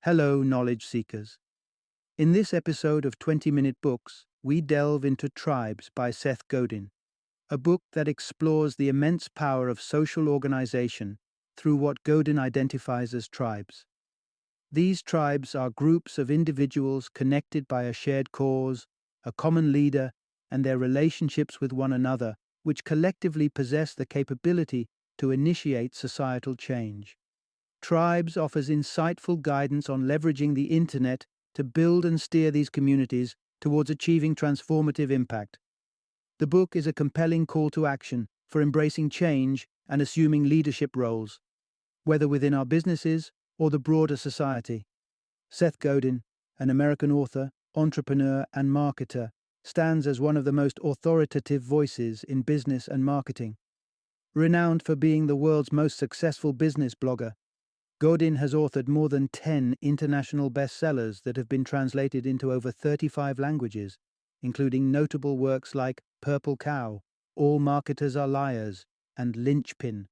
Hello, knowledge seekers. In this episode of 20-Minute Books, we delve into Tribes by Seth Godin, a book that explores the immense power of social organization through what Godin identifies as tribes. These tribes are groups of individuals connected by a shared cause, a common leader, and their relationships with one another, which collectively possess the capability to initiate societal change. Tribes offers insightful guidance on leveraging the internet to build and steer these communities towards achieving transformative impact. The book is a compelling call to action for embracing change and assuming leadership roles, whether within our businesses or the broader society. Seth Godin, an American author, entrepreneur, and marketer, stands as one of the most authoritative voices in business and marketing. Renowned for being the world's most successful business blogger, Godin has authored more than 10 international bestsellers that have been translated into over 35 languages, including notable works like Purple Cow, All Marketers Are Liars, and Linchpin.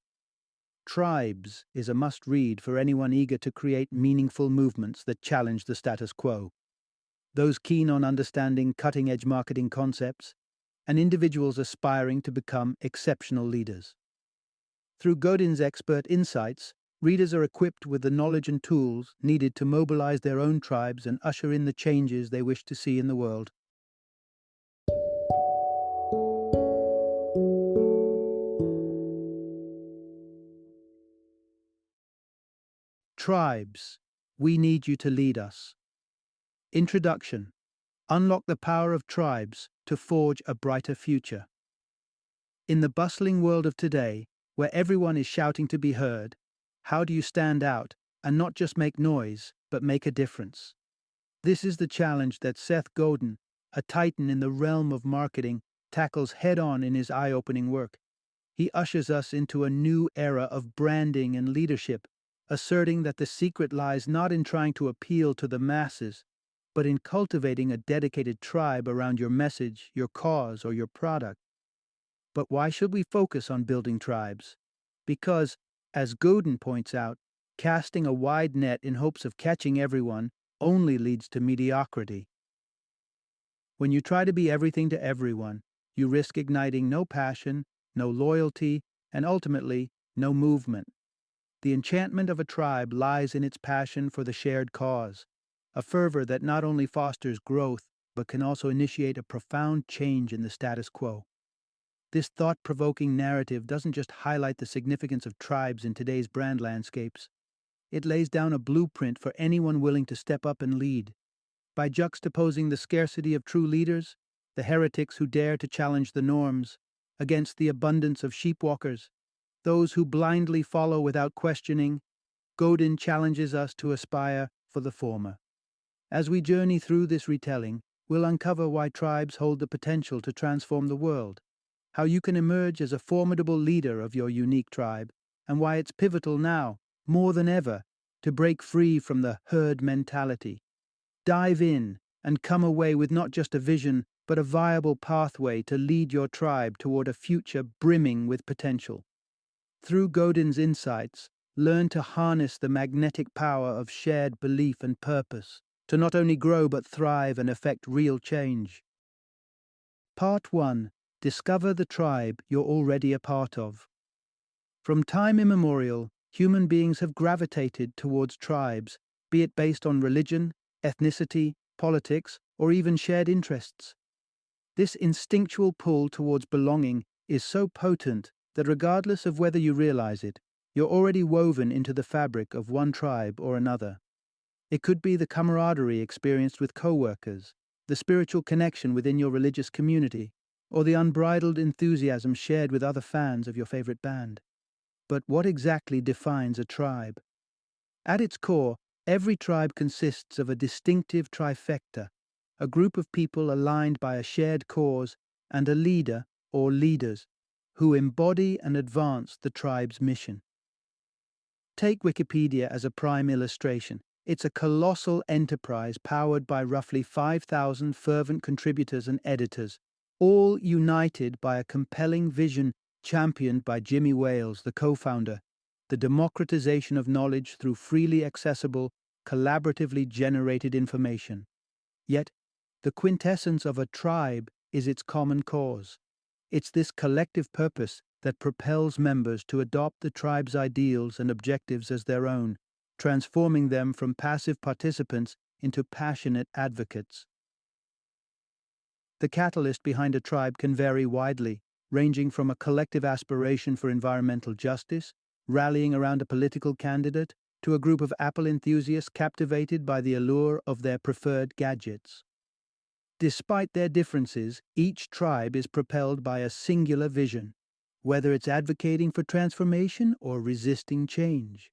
Tribes is a must-read for anyone eager to create meaningful movements that challenge the status quo. Those keen on understanding cutting-edge marketing concepts, and individuals aspiring to become exceptional leaders. Through Godin's expert insights, readers are equipped with the knowledge and tools needed to mobilize their own tribes and usher in the changes they wish to see in the world. Tribes, we need you to lead us. Introduction. Unlock the power of tribes to forge a brighter future. In the bustling world of today, where everyone is shouting to be heard, how do you stand out and not just make noise, but make a difference? This is the challenge that Seth Godin, a titan in the realm of marketing, tackles head-on in his eye-opening work. He ushers us into a new era of branding and leadership, asserting that the secret lies not in trying to appeal to the masses, but in cultivating a dedicated tribe around your message, your cause, or your product. But why should we focus on building tribes? Because, as Godin points out, casting a wide net in hopes of catching everyone only leads to mediocrity. When you try to be everything to everyone, you risk igniting no passion, no loyalty, and ultimately, no movement. The enchantment of a tribe lies in its passion for the shared cause, a fervor that not only fosters growth, but can also initiate a profound change in the status quo. This thought-provoking narrative doesn't just highlight the significance of tribes in today's brand landscapes. It lays down a blueprint for anyone willing to step up and lead. By juxtaposing the scarcity of true leaders, the heretics who dare to challenge the norms, against the abundance of sheepwalkers, those who blindly follow without questioning, Godin challenges us to aspire for the former. As we journey through this retelling, we'll uncover why tribes hold the potential to transform the world, how you can emerge as a formidable leader of your unique tribe, and why it's pivotal now, more than ever, to break free from the herd mentality. Dive in and come away with not just a vision, but a viable pathway to lead your tribe toward a future brimming with potential. Through Godin's insights, learn to harness the magnetic power of shared belief and purpose, to not only grow but thrive and effect real change. Part 1. Discover the tribe you're already a part of. From time immemorial, human beings have gravitated towards tribes, be it based on religion, ethnicity, politics, or even shared interests. This instinctual pull towards belonging is so potent that regardless of whether you realize it, you're already woven into the fabric of one tribe or another. It could be the camaraderie experienced with co-workers, the spiritual connection within your religious community, or the unbridled enthusiasm shared with other fans of your favorite band. But what exactly defines a tribe? At its core, every tribe consists of a distinctive trifecta, a group of people aligned by a shared cause, and a leader or leaders who embody and advance the tribe's mission. Take Wikipedia as a prime illustration. It's a colossal enterprise powered by roughly 5,000 fervent contributors and editors, all united by a compelling vision championed by Jimmy Wales, the co-founder, the democratization of knowledge through freely accessible, collaboratively generated information. Yet, the quintessence of a tribe is its common cause. It's this collective purpose that propels members to adopt the tribe's ideals and objectives as their own, transforming them from passive participants into passionate advocates. The catalyst behind a tribe can vary widely, ranging from a collective aspiration for environmental justice, rallying around a political candidate, to a group of Apple enthusiasts captivated by the allure of their preferred gadgets. Despite their differences, each tribe is propelled by a singular vision, whether it's advocating for transformation or resisting change.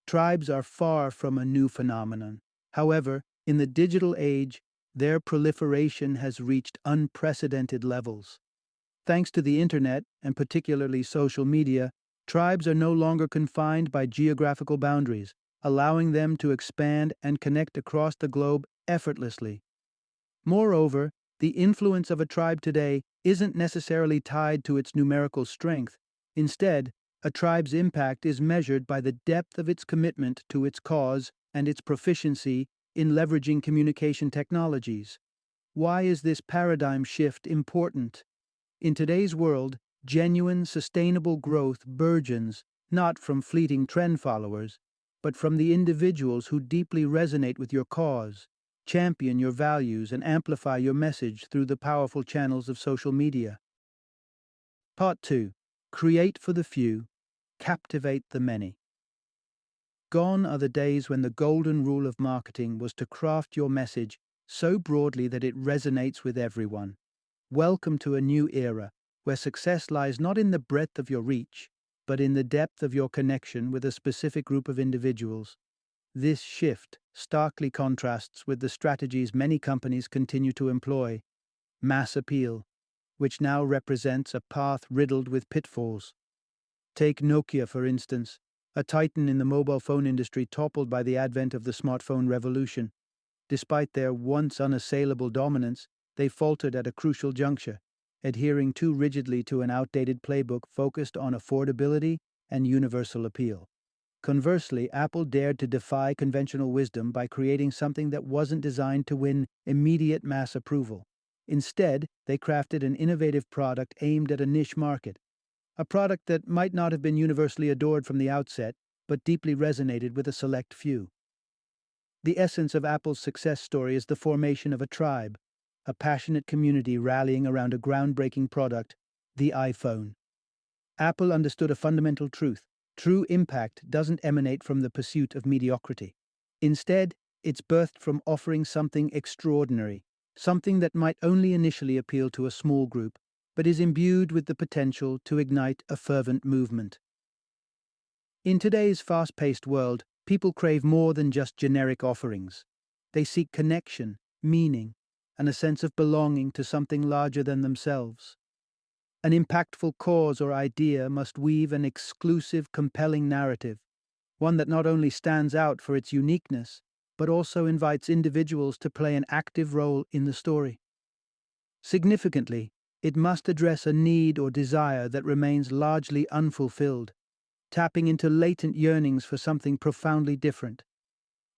Tribes are far from a new phenomenon. However, in the digital age, their proliferation has reached unprecedented levels. Thanks to the internet, and particularly social media, tribes are no longer confined by geographical boundaries, allowing them to expand and connect across the globe effortlessly. Moreover, the influence of a tribe today isn't necessarily tied to its numerical strength. Instead, a tribe's impact is measured by the depth of its commitment to its cause and its proficiency in leveraging communication technologies. Why is this paradigm shift important? In today's world, genuine, sustainable growth burgeons not from fleeting trend followers, but from the individuals who deeply resonate with your cause, champion your values, and amplify your message through the powerful channels of social media. Part 2. Create for the few, captivate the many. Gone are the days when the golden rule of marketing was to craft your message so broadly that it resonates with everyone. Welcome to a new era, where success lies not in the breadth of your reach, but in the depth of your connection with a specific group of individuals. This shift starkly contrasts with the strategies many companies continue to employ: mass appeal, which now represents a path riddled with pitfalls. Take Nokia, for instance, a titan in the mobile phone industry toppled by the advent of the smartphone revolution. Despite their once unassailable dominance, they faltered at a crucial juncture, adhering too rigidly to an outdated playbook focused on affordability and universal appeal. Conversely, Apple dared to defy conventional wisdom by creating something that wasn't designed to win immediate mass approval. Instead, they crafted an innovative product aimed at a niche market, a product that might not have been universally adored from the outset, but deeply resonated with a select few. The essence of Apple's success story is the formation of a tribe, a passionate community rallying around a groundbreaking product, the iPhone. Apple understood a fundamental truth: true impact doesn't emanate from the pursuit of mediocrity. Instead, it's birthed from offering something extraordinary, something that might only initially appeal to a small group, but is imbued with the potential to ignite a fervent movement. In today's fast-paced world, people crave more than just generic offerings. They seek connection, meaning, and a sense of belonging to something larger than themselves. An impactful cause or idea must weave an exclusive, compelling narrative, one that not only stands out for its uniqueness, but also invites individuals to play an active role in the story. Significantly, it must address a need or desire that remains largely unfulfilled, tapping into latent yearnings for something profoundly different.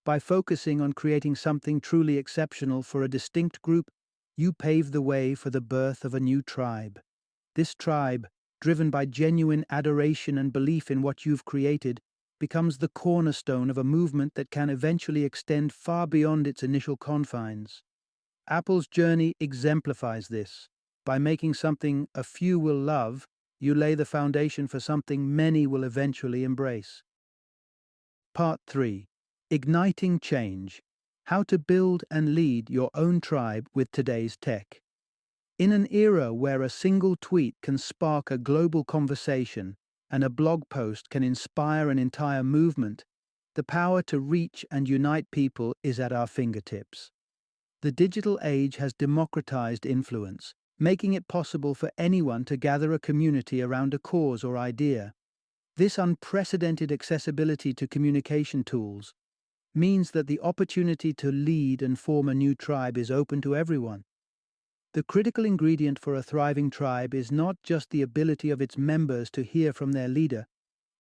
By focusing on creating something truly exceptional for a distinct group, you pave the way for the birth of a new tribe. This tribe, driven by genuine adoration and belief in what you've created, becomes the cornerstone of a movement that can eventually extend far beyond its initial confines. Apple's journey exemplifies this. By making something a few will love, you lay the foundation for something many will eventually embrace. Part 3. Igniting Change: How to Build and Lead Your Own Tribe with Today's Tech. In an era where a single tweet can spark a global conversation and a blog post can inspire an entire movement, the power to reach and unite people is at our fingertips. The digital age has democratized influence, making it possible for anyone to gather a community around a cause or idea. This unprecedented accessibility to communication tools means that the opportunity to lead and form a new tribe is open to everyone. The critical ingredient for a thriving tribe is not just the ability of its members to hear from their leader,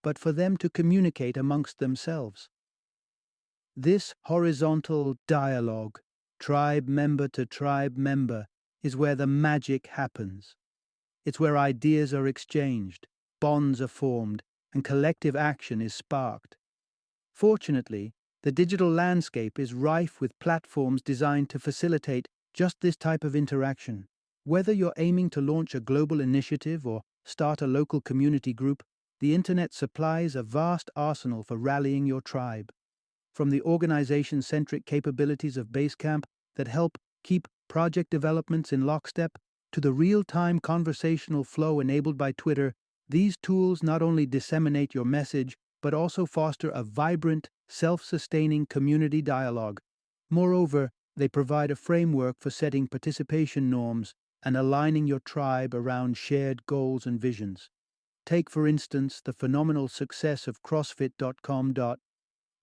but for them to communicate amongst themselves. This horizontal dialogue, tribe member to tribe member, is where the magic happens. It's where ideas are exchanged, bonds are formed, and collective action is sparked. Fortunately, the digital landscape is rife with platforms designed to facilitate just this type of interaction. Whether you're aiming to launch a global initiative or start a local community group, the internet supplies a vast arsenal for rallying your tribe. From the organization-centric capabilities of Basecamp that help keep project developments in lockstep to the real-time conversational flow enabled by Twitter, these tools not only disseminate your message but also foster a vibrant, self-sustaining community dialogue. Moreover, they provide a framework for setting participation norms and aligning your tribe around shared goals and visions. Take, for instance, the phenomenal success of CrossFit.com.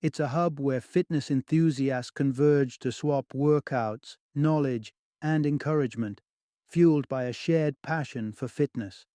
It's a hub where fitness enthusiasts converge to swap workouts, knowledge, and encouragement, fueled by a shared passion for fitness.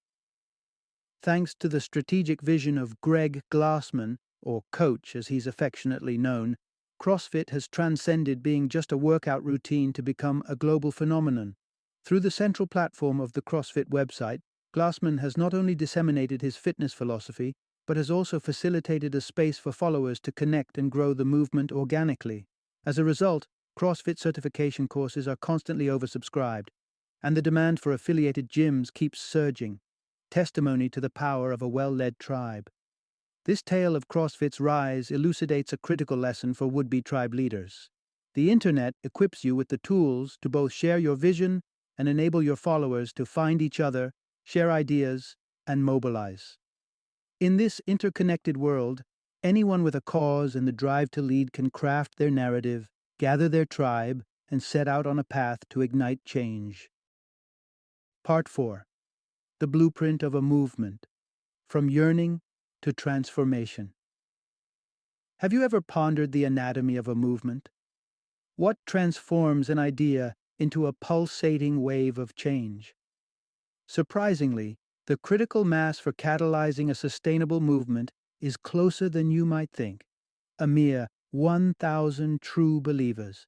Thanks to the strategic vision of Greg Glassman, or Coach as he's affectionately known, CrossFit has transcended being just a workout routine to become a global phenomenon. Through the central platform of the CrossFit website, Glassman has not only disseminated his fitness philosophy, but has also facilitated a space for followers to connect and grow the movement organically. As a result, CrossFit certification courses are constantly oversubscribed, and the demand for affiliated gyms keeps surging, testimony to the power of a well-led tribe. This tale of CrossFit's rise elucidates a critical lesson for would-be tribe leaders. The internet equips you with the tools to both share your vision and enable your followers to find each other, share ideas, and mobilize. In this interconnected world, anyone with a cause and the drive to lead can craft their narrative, gather their tribe, and set out on a path to ignite change. Part 4. The Blueprint of a Movement. From Yearning to Transformation. Have you ever pondered the anatomy of a movement? What transforms an idea into a pulsating wave of change? Surprisingly, the critical mass for catalyzing a sustainable movement is closer than you might think, a mere 1,000 true believers.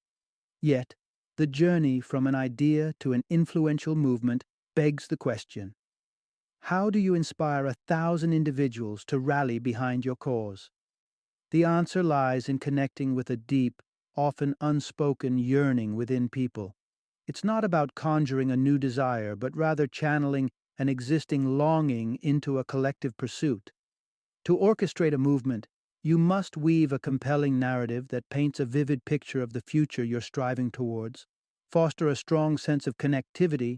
Yet, the journey from an idea to an influential movement begs the question: how do you inspire 1,000 individuals to rally behind your cause? The answer lies in connecting with a deep, often unspoken yearning within people. It's not about conjuring a new desire, but rather channeling an existing longing into a collective pursuit. To orchestrate a movement, you must weave a compelling narrative that paints a vivid picture of the future you're striving towards, foster a strong sense of connectivity,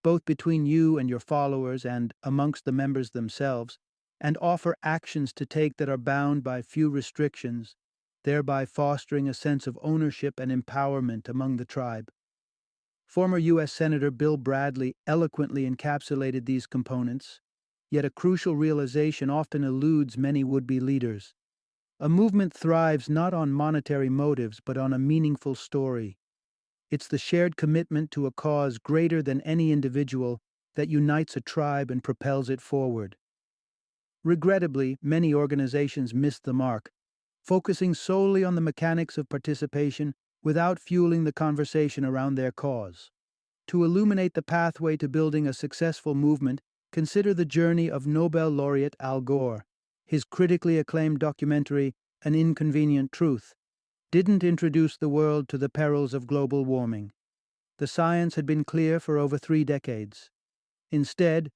both between you and your followers and amongst the members themselves, and offer actions to take that are bound by few restrictions, thereby fostering a sense of ownership and empowerment among the tribe. Former U.S. Senator Bill Bradley eloquently encapsulated these components, yet a crucial realization often eludes many would-be leaders. A movement thrives not on monetary motives, but on a meaningful story. It's the shared commitment to a cause greater than any individual that unites a tribe and propels it forward. Regrettably, many organizations miss the mark, focusing solely on the mechanics of participation without fueling the conversation around their cause. To illuminate the pathway to building a successful movement, consider the journey of Nobel laureate Al Gore. His critically acclaimed documentary, An Inconvenient Truth, didn't introduce the world to the perils of global warming. The science had been clear for over 3 decades. Instead,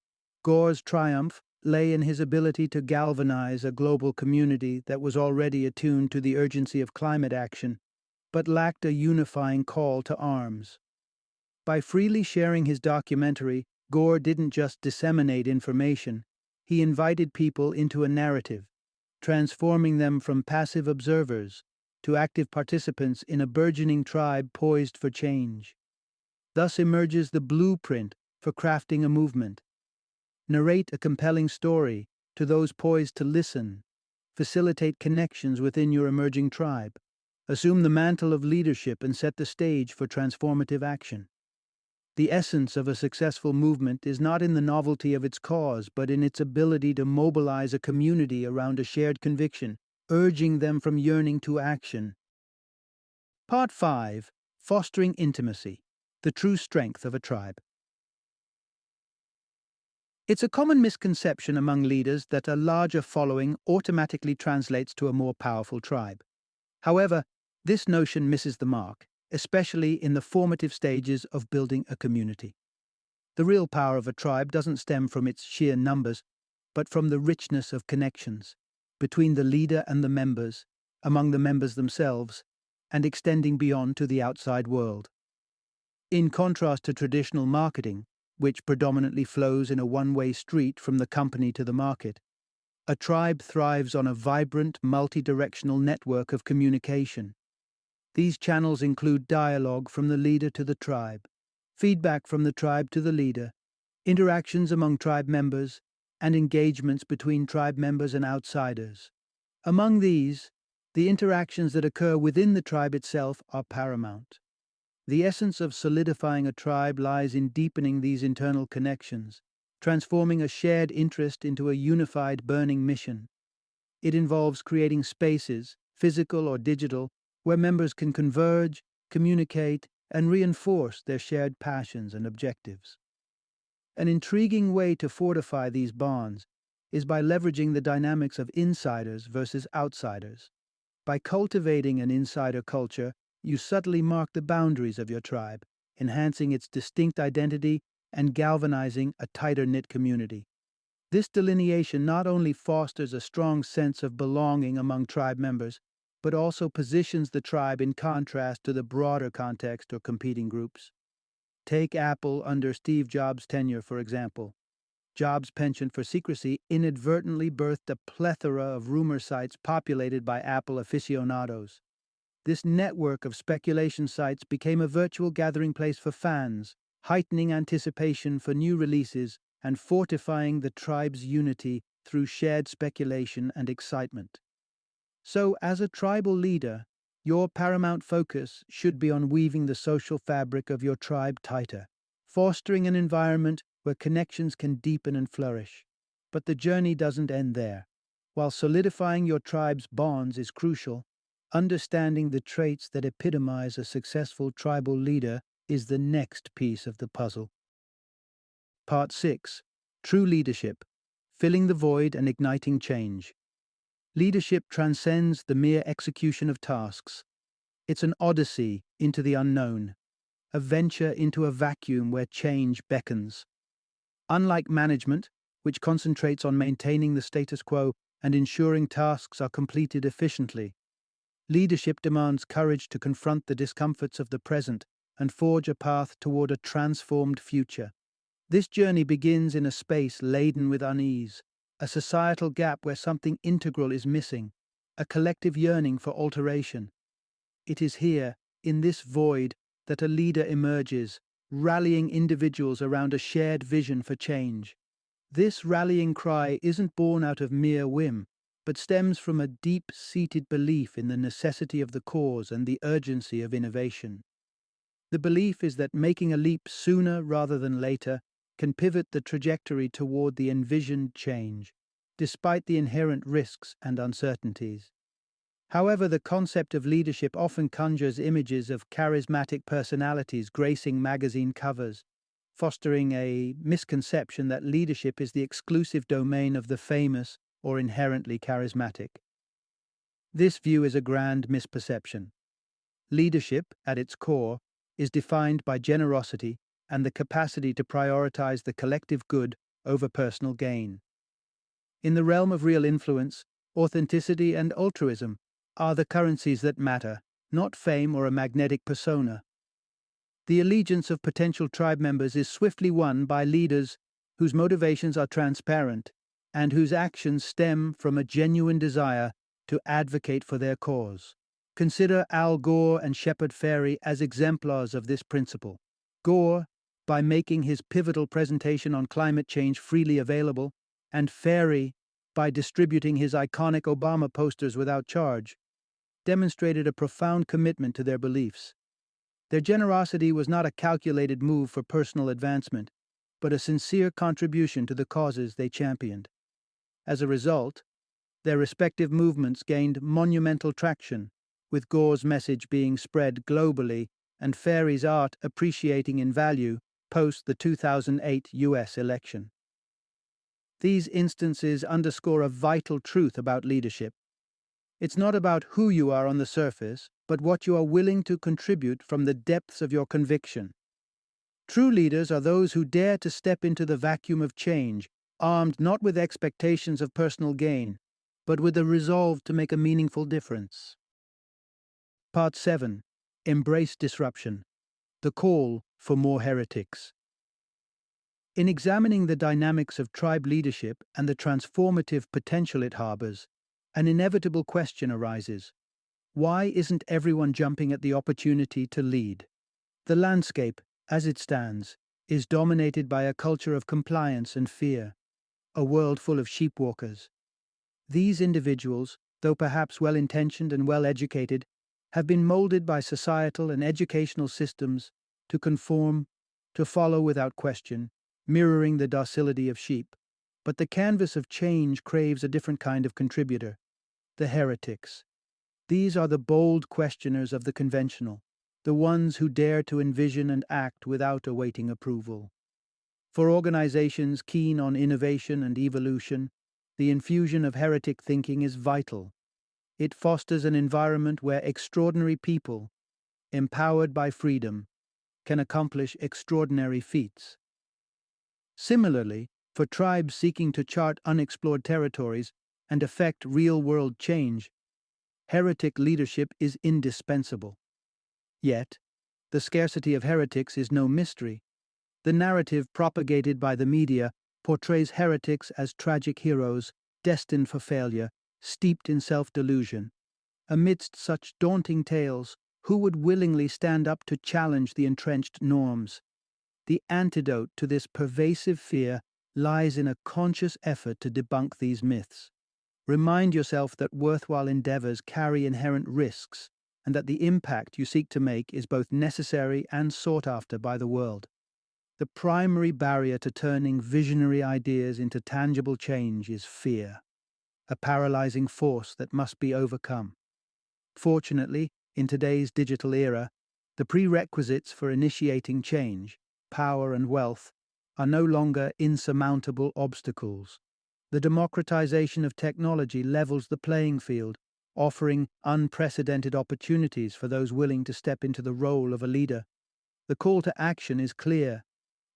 Gore's triumph lay in his ability to galvanize a global community that was already attuned to the urgency of climate action, but lacked a unifying call to arms. By freely sharing his documentary, Gore didn't just disseminate information, he invited people into a narrative, transforming them from passive observers to active participants in a burgeoning tribe poised for change. Thus emerges the blueprint for crafting a movement. Narrate a compelling story to those poised to listen, facilitate connections within your emerging tribe, assume the mantle of leadership and set the stage for transformative action. The essence of a successful movement is not in the novelty of its cause, but in its ability to mobilize a community around a shared conviction, urging them from yearning to action. Part 5. Fostering Intimacy, the True Strength of a Tribe. It's a common misconception among leaders that a larger following automatically translates to a more powerful tribe. However, this notion misses the mark, especially in the formative stages of building a community. The real power of a tribe doesn't stem from its sheer numbers, but from the richness of connections between the leader and the members, among the members themselves, and extending beyond to the outside world. In contrast to traditional marketing, which predominantly flows in a one-way street from the company to the market, a tribe thrives on a vibrant, multi-directional network of communication. These channels include dialogue from the leader to the tribe, feedback from the tribe to the leader, interactions among tribe members, and engagements between tribe members and outsiders. Among these, the interactions that occur within the tribe itself are paramount. The essence of solidifying a tribe lies in deepening these internal connections, transforming a shared interest into a unified burning mission. It involves creating spaces, physical or digital, where members can converge, communicate, and reinforce their shared passions and objectives. An intriguing way to fortify these bonds is by leveraging the dynamics of insiders versus outsiders. By cultivating an insider culture, you subtly mark the boundaries of your tribe, enhancing its distinct identity and galvanizing a tighter-knit community. This delineation not only fosters a strong sense of belonging among tribe members, but also positions the tribe in contrast to the broader context or competing groups. Take Apple under Steve Jobs' tenure, for example. Jobs' penchant for secrecy inadvertently birthed a plethora of rumor sites populated by Apple aficionados. This network of speculation sites became a virtual gathering place for fans, heightening anticipation for new releases and fortifying the tribe's unity through shared speculation and excitement. So, as a tribal leader, your paramount focus should be on weaving the social fabric of your tribe tighter, fostering an environment where connections can deepen and flourish. But the journey doesn't end there. While solidifying your tribe's bonds is crucial, understanding the traits that epitomize a successful tribal leader is the next piece of the puzzle. Part 6. True Leadership, Filling the Void and Igniting Change. Leadership transcends the mere execution of tasks. It's an odyssey into the unknown, a venture into a vacuum where change beckons. Unlike management, which concentrates on maintaining the status quo and ensuring tasks are completed efficiently, leadership demands courage to confront the discomforts of the present and forge a path toward a transformed future. This journey begins in a space laden with unease, a societal gap where something integral is missing, a collective yearning for alteration. It is here, in this void, that a leader emerges, rallying individuals around a shared vision for change. This rallying cry isn't born out of mere whim, but stems from a deep-seated belief in the necessity of the cause and the urgency of innovation. The belief is that making a leap sooner rather than later can pivot the trajectory toward the envisioned change, despite the inherent risks and uncertainties. However, the concept of leadership often conjures images of charismatic personalities gracing magazine covers, fostering a misconception that leadership is the exclusive domain of the famous or inherently charismatic. This view is a grand misperception. Leadership, at its core, is defined by generosity and the capacity to prioritize the collective good over personal gain. In the realm of real influence, authenticity and altruism are the currencies that matter, not fame or a magnetic persona. The allegiance of potential tribe members is swiftly won by leaders whose motivations are transparent and whose actions stem from a genuine desire to advocate for their cause. Consider Al Gore and Shepard Fairey as exemplars of this principle. Gore, by making his pivotal presentation on climate change freely available, and Fairey, by distributing his iconic Obama posters without charge, demonstrated a profound commitment to their beliefs. Their generosity was not a calculated move for personal advancement, but a sincere contribution to the causes they championed. As a result, their respective movements gained monumental traction, with Gore's message being spread globally and Fairey's art appreciating in value post the 2008 US election. These instances underscore a vital truth about leadership. It's not about who you are on the surface, but what you are willing to contribute from the depths of your conviction. True leaders are those who dare to step into the vacuum of change, armed not with expectations of personal gain, but with a resolve to make a meaningful difference. Part 7. Embrace Disruption. The Call for More Heretics. In examining the dynamics of tribe leadership and the transformative potential it harbors, an inevitable question arises. Why isn't everyone jumping at the opportunity to lead? The landscape, as it stands, is dominated by a culture of compliance and fear, a world full of sheepwalkers. These individuals, though perhaps well-intentioned and well-educated, have been molded by societal and educational systems to conform, to follow without question, mirroring the docility of sheep. But the canvas of change craves a different kind of contributor, the heretics. These are the bold questioners of the conventional, the ones who dare to envision and act without awaiting approval. For organizations keen on innovation and evolution, the infusion of heretic thinking is vital. It fosters an environment where extraordinary people, empowered by freedom, can accomplish extraordinary feats. Similarly, for tribes seeking to chart unexplored territories and effect real-world change, heretic leadership is indispensable. Yet, the scarcity of heretics is no mystery. The narrative propagated by the media portrays heretics as tragic heroes, destined for failure, steeped in self-delusion. Amidst such daunting tales, who would willingly stand up to challenge the entrenched norms? The antidote to this pervasive fear lies in a conscious effort to debunk these myths. Remind yourself that worthwhile endeavors carry inherent risks, and that the impact you seek to make is both necessary and sought after by the world. The primary barrier to turning visionary ideas into tangible change is fear, a paralyzing force that must be overcome. Fortunately, in today's digital era, the prerequisites for initiating change, power and wealth, are no longer insurmountable obstacles. The democratization of technology levels the playing field, offering unprecedented opportunities for those willing to step into the role of a leader. The call to action is clear.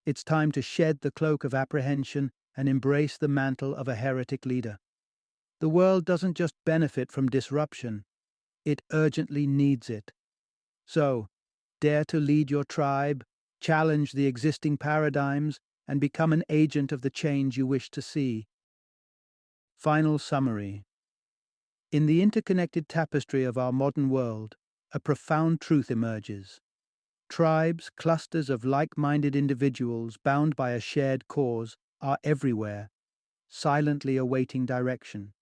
It's time to shed the cloak of apprehension and embrace the mantle of a heretic leader. The world doesn't just benefit from disruption, it urgently needs it. So, dare to lead your tribe, challenge the existing paradigms, and become an agent of the change you wish to see. Final summary. In the interconnected tapestry of our modern world, a profound truth emerges. Tribes, clusters of like-minded individuals bound by a shared cause, are everywhere, silently awaiting direction.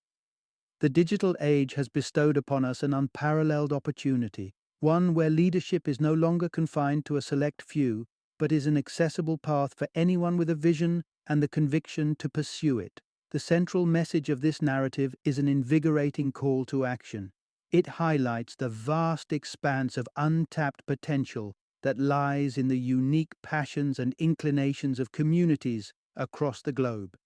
The digital age has bestowed upon us an unparalleled opportunity, one where leadership is no longer confined to a select few, but is an accessible path for anyone with a vision and the conviction to pursue it. The central message of this narrative is an invigorating call to action. It highlights the vast expanse of untapped potential that lies in the unique passions and inclinations of communities across the globe.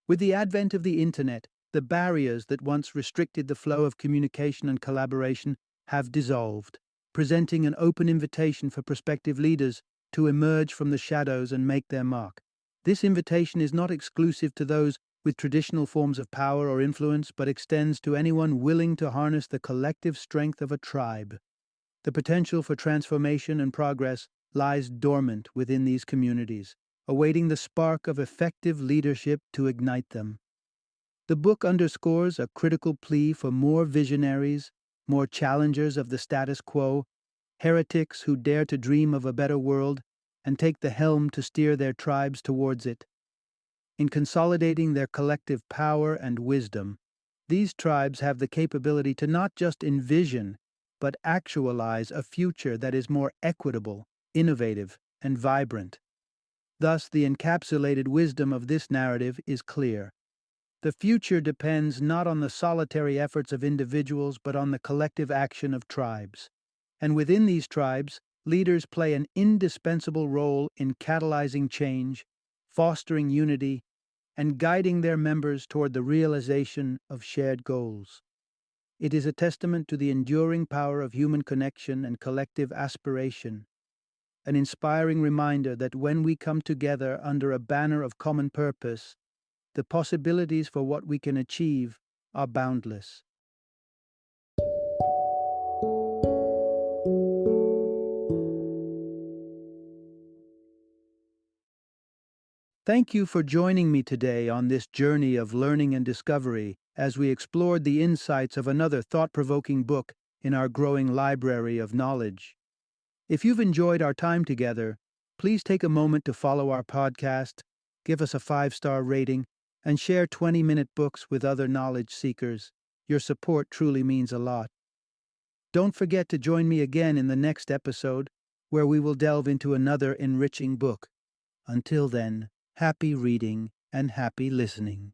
With the advent of the Internet, the barriers that once restricted the flow of communication and collaboration have dissolved, presenting an open invitation for prospective leaders to emerge from the shadows and make their mark. This invitation is not exclusive to those with traditional forms of power or influence, but extends to anyone willing to harness the collective strength of a tribe. The potential for transformation and progress lies dormant within these communities, awaiting the spark of effective leadership to ignite them. The book underscores a critical plea for more visionaries, more challengers of the status quo, heretics who dare to dream of a better world and take the helm to steer their tribes towards it. In consolidating their collective power and wisdom, these tribes have the capability to not just envision, but actualize a future that is more equitable, innovative, and vibrant. Thus, the encapsulated wisdom of this narrative is clear. The future depends not on the solitary efforts of individuals but on the collective action of tribes. And within these tribes, leaders play an indispensable role in catalyzing change, fostering unity, and guiding their members toward the realization of shared goals. It is a testament to the enduring power of human connection and collective aspiration, an inspiring reminder that when we come together under a banner of common purpose, the possibilities for what we can achieve are boundless. Thank you for joining me today on this journey of learning and discovery as we explored the insights of another thought-provoking book in our growing library of knowledge. If you've enjoyed our time together, please take a moment to follow our podcast, give us a 5-star rating, and share 20-minute books with other knowledge seekers. Your support truly means a lot. Don't forget to join me again in the next episode, where we will delve into another enriching book. Until then, happy reading and happy listening.